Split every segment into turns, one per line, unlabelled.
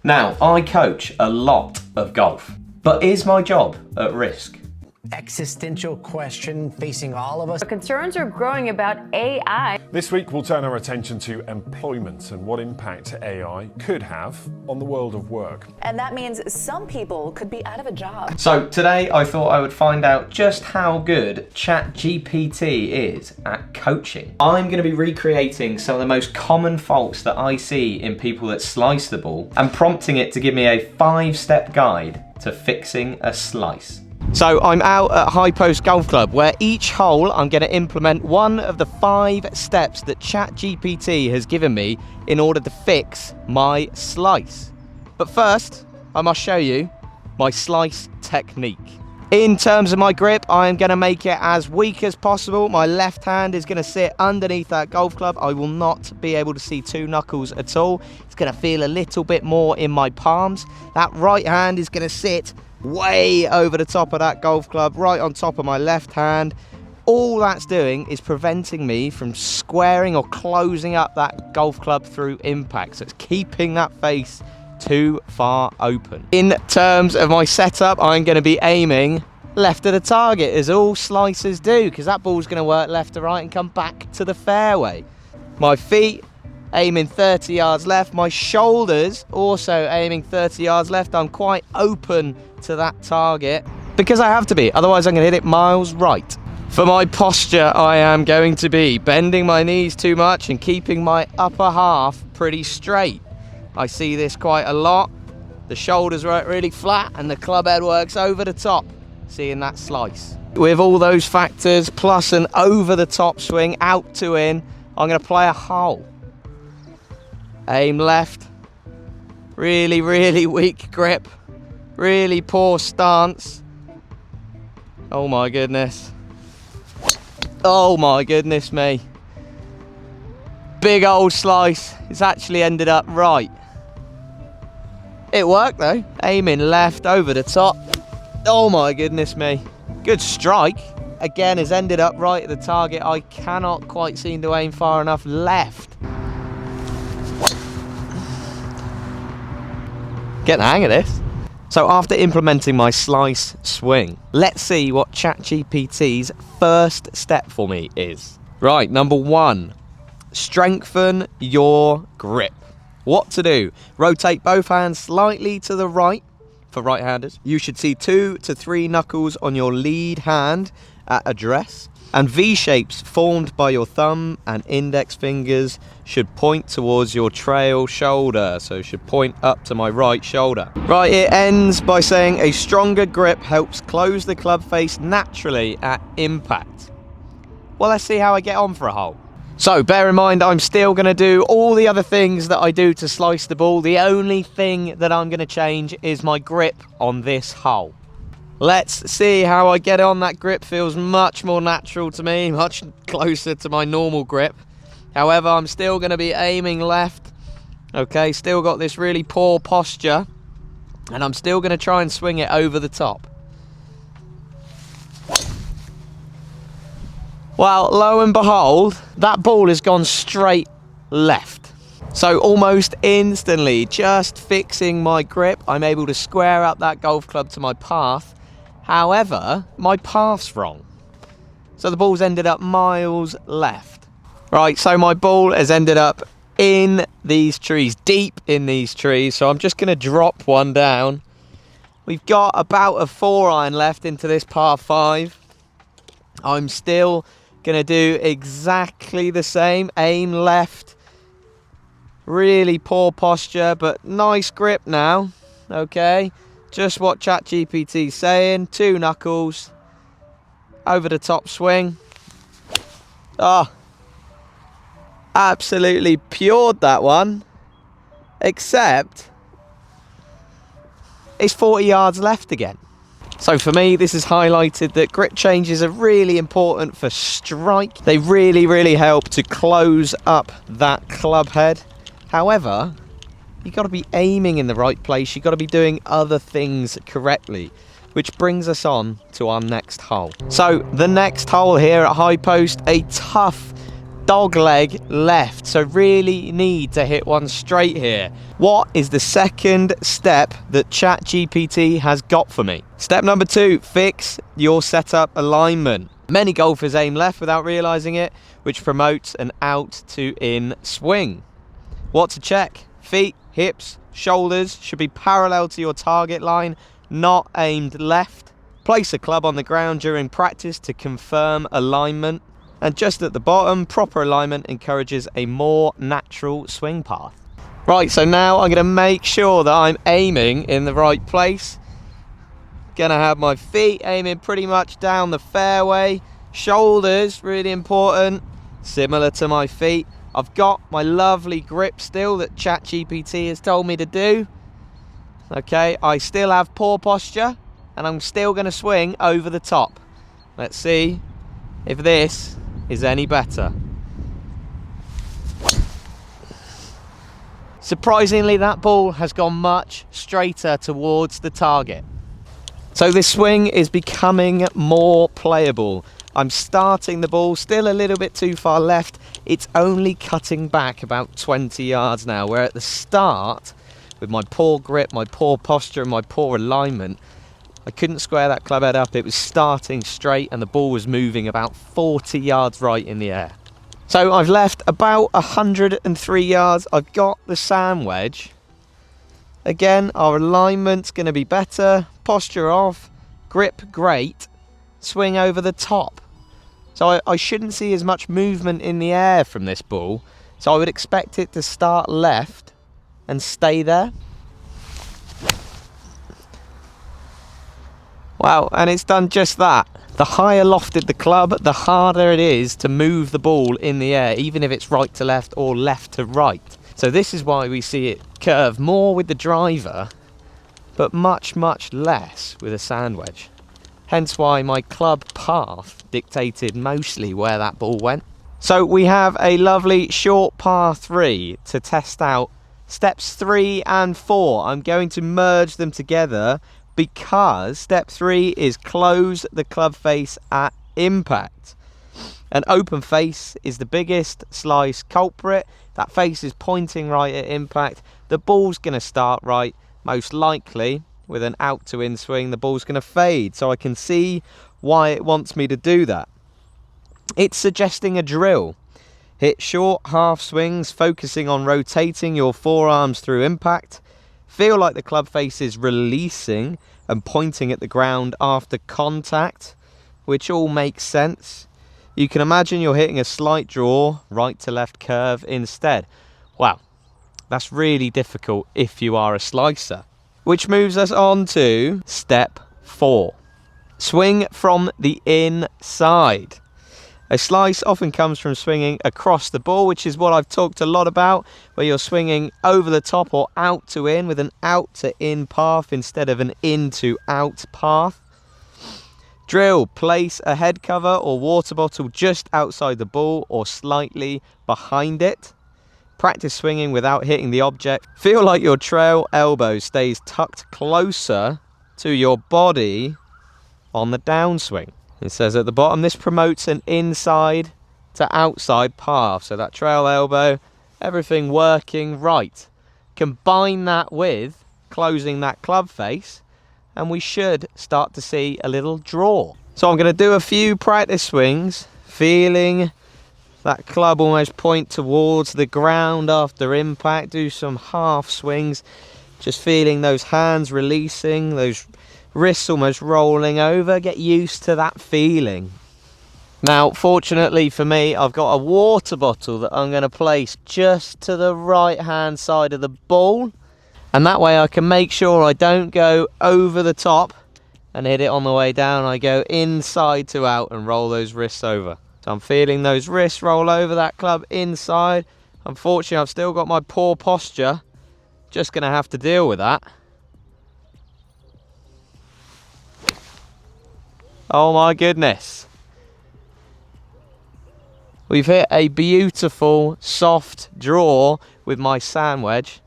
Now, I coach a lot of golf, but is my job at risk?
Existential question facing all of us.
Concerns are growing about AI.
This week we'll turn our attention to employment and what impact AI could have on the world of work.
And that means some people could be out of a job.
So today I thought I would find out just how good ChatGPT is at coaching. I'm going to be recreating some of the most common faults that I see in people that slice the ball and prompting it to give me a 5-step guide to fixing a slice. So I'm out at High Post Golf Club, where each hole I'm going to implement one of the 5 steps that ChatGPT has given me in order to fix my slice. But first, I must show you my slice technique. In terms of my grip, I am going to make it as weak as possible. My left hand is going to sit underneath that golf club. I will not be able to see 2 knuckles at all. It's going to feel a little bit more in my palms. That right hand is going to sit way over the top of that golf club, right on top of my left hand. All that's doing is preventing me from squaring or closing up that golf club through impact. So it's keeping that face too far open. In terms of my setup, I'm going to be aiming left of the target, as all slicers do, because that ball's going to work left to right and come back to the fairway. My feet aiming 30 yards left, my shoulders also aiming 30 yards left. I'm quite open to that target because I have to be, otherwise I'm going to hit it miles right. For my posture, I am going to be bending my knees too much and keeping my upper half pretty straight. I see this quite a lot. The shoulders work really flat and the club head works over the top, seeing that slice. With all those factors plus an over the top swing out to in, I'm going to play a hole. Aim left, really weak grip, really poor stance. Oh my goodness. Oh my goodness me. Big old slice. It's actually ended up right. It worked though. Aiming left over the top. Oh my goodness me. Good strike. Again, has ended up right at the target. I cannot quite seem to aim far enough left. Get the hang of this. So after implementing my slice swing, let's see what ChatGPT's first step for me is. Right, number 1, strengthen your grip. What to do? Rotate both hands slightly to the right for right-handers. You should see 2 to 3 knuckles on your lead hand at address. And V-shapes formed by your thumb and index fingers should point towards your trail shoulder. So should point up to my right shoulder. Right, it ends by saying a stronger grip helps close the club face naturally at impact. Well, let's see how I get on for a hole. So bear in mind, I'm still going to do all the other things that I do to slice the ball. The only thing that I'm going to change is my grip on this hole. Let's see how I get on. That grip feels much more natural to me, much closer to my normal grip. However, I'm still going to be aiming left. Okay, still got this really poor posture. And I'm still going to try and swing it over the top. Well, lo and behold, that ball has gone straight left. So almost instantly, just fixing my grip, I'm able to square up that golf club to my path. However, my path's wrong. So the ball's ended up miles left. Right, so my ball has ended up in these trees, deep in these trees. So I'm just going to drop one down. We've got about a 4-iron left into this par 5. I'm still going to do exactly the same. Aim left. Really poor posture, but nice grip now. Okay. Just what ChatGPT's saying. 2 knuckles. Over the top swing. Oh. Absolutely pured that one. Except it's 40 yards left again. So for me, this has highlighted that grip changes are really important for strike. They really help to close up that club head. However, you've got to be aiming in the right place. You've got to be doing other things correctly, which brings us on to our next hole. So the next hole here at High Post, a tough dog leg left, so really need to hit one straight here. What is the second step that ChatGPT has got for me? Step number 2, fix your setup alignment. Many golfers aim left without realizing it, which promotes an out to in swing. What to check? Feet, hips, shoulders should be parallel to your target line, not aimed left. Place a club on the ground during practice to confirm alignment. And just at the bottom, proper alignment encourages a more natural swing path. Right, so now I'm going to make sure that I'm aiming in the right place. Going to have my feet aiming pretty much down the fairway. Shoulders, really important, similar to my feet. I've got my lovely grip still that ChatGPT has told me to do. Okay, I still have poor posture and I'm still going to swing over the top. Let's see if this is any better. Surprisingly, that ball has gone much straighter towards the target. So this swing is becoming more playable. I'm starting the ball still a little bit too far left. It's only cutting back about 20 yards now, where at the start, with my poor grip, my poor posture and my poor alignment, I couldn't square that club head up. It was starting straight and the ball was moving about 40 yards right in the air. So I've left about 103 yards. I've got the sand wedge. Again, our alignment's going to be better. Posture off, grip great, swing over the top. So I shouldn't see as much movement in the air from this ball. So I would expect it to start left and stay there. Wow, and it's done just that. The higher lofted the club, the harder it is to move the ball in the air, even if it's right to left or left to right. So this is why we see it curve more with the driver, but much, much less with a sand wedge. Hence why my club path dictated mostly where that ball went. So we have a lovely short par 3 to test out steps 3 and 4. I'm going to merge them together because step 3 is close the club face at impact. An open face is the biggest slice culprit. That face is pointing right at impact. The ball's going to start right, most likely with an out to in swing. The ball's going to fade, so I can see why it wants me to do that. It's suggesting a drill. Hit short half swings, focusing on rotating your forearms through impact. Feel like the club face is releasing and pointing at the ground after contact, which all makes sense. You can imagine you're hitting a slight draw, right to left curve instead. Wow, that's really difficult if you are a slicer. Which moves us on to step 4. Swing from the inside. A slice often comes from swinging across the ball, which is what I've talked a lot about, where you're swinging over the top or out to in with an out to in path instead of an in to out path. Drill, place a head cover or water bottle just outside the ball or slightly behind it. Practice swinging without hitting the object. Feel like your trail elbow stays tucked closer to your body on the downswing. It says at the bottom, this promotes an inside to outside path. So that trail elbow, everything working right. Combine that with closing that club face and we should start to see a little draw. So I'm going to do a few practice swings, feeling that club almost point towards the ground after impact. Do some half swings, just feeling those hands releasing, those wrists almost rolling over. Get used to that feeling. Now, fortunately for me, I've got a water bottle that I'm going to place just to the right hand side of the ball, and that way I can make sure I don't go over the top and hit it on the way down. I go inside to out and roll those wrists over. So I'm feeling those wrists roll over that club inside. Unfortunately, I've still got my poor posture. Just going to have to deal with that. Oh my goodness. We've hit a beautiful soft draw with my sand wedge.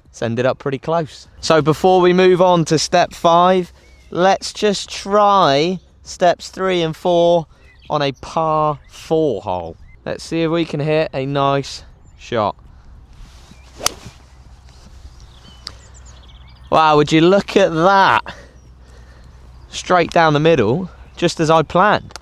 It's ended up pretty close. So before we move on to step 5, let's just try steps 3 and 4 on a par 4 hole. Let's see if we can hit a nice shot. Wow, would you look at that? Straight down the middle, just as I planned.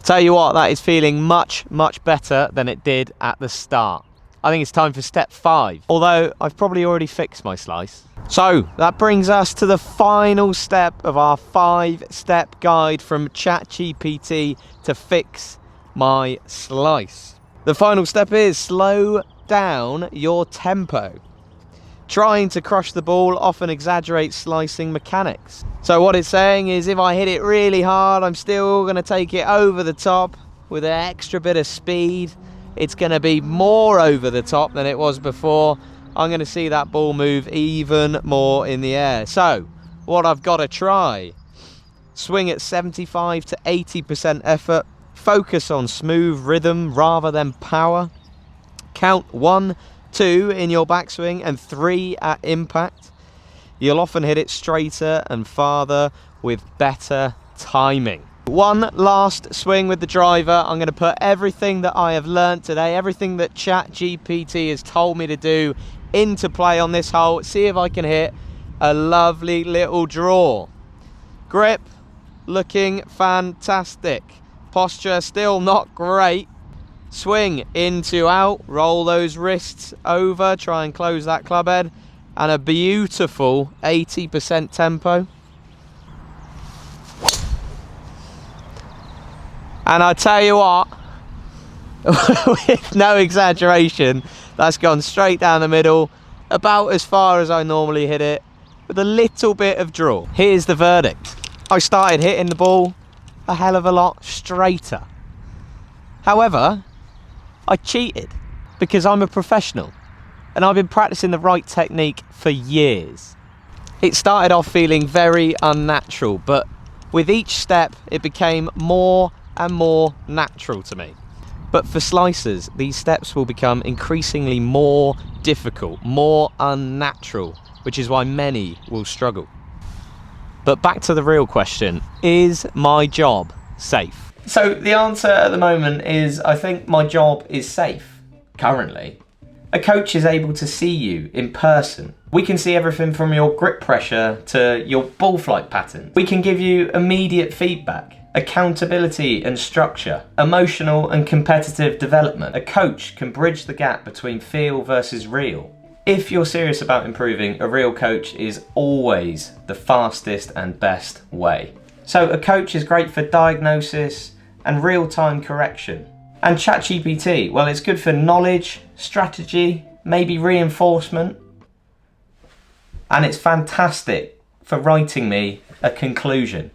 Tell you what, that is feeling much better than it did at the start. I think it's time for step 5, although I've probably already fixed my slice. So that brings us to the final step of our 5-step guide from ChatGPT to fix my slice. The final step is slow down your tempo. Trying to crush the ball often exaggerates slicing mechanics. So what it's saying is if I hit it really hard, I'm still going to take it over the top with an extra bit of speed. It's going to be more over the top than it was before. I'm going to see that ball move even more in the air. So what I've got to try, swing at 75 to 80% effort, focus on smooth rhythm rather than power, count 1, 2 in your backswing and 3 at impact. You'll often hit it straighter and farther with better timing. One last swing with the driver. I'm going to put everything that I have learnt today, everything that ChatGPT has told me to do into play on this hole. See if I can hit a lovely little draw. Grip looking fantastic. Posture still not great. Swing into out, roll those wrists over, try and close that club head, and a beautiful 80% tempo. And I tell you what, with no exaggeration, that's gone straight down the middle, about as far as I normally hit it, with a little bit of draw. Here's the verdict. I started hitting the ball a hell of a lot straighter. However, I cheated because I'm a professional and I've been practicing the right technique for years. It started off feeling very unnatural, but with each step it became more and more natural to me. But for slicers, these steps will become increasingly more difficult, more unnatural, which is why many will struggle. But back to the real question, is my job safe? So the answer at the moment is I think my job is safe, currently. A coach is able to see you in person. We can see everything from your grip pressure to your ball flight pattern. We can give you immediate feedback, accountability and structure, emotional and competitive development. A coach can bridge the gap between feel versus real. If you're serious about improving, a real coach is always the fastest and best way. So a coach is great for diagnosis and real-time correction. And ChatGPT, well, it's good for knowledge, strategy, maybe reinforcement. And it's fantastic for writing me a conclusion.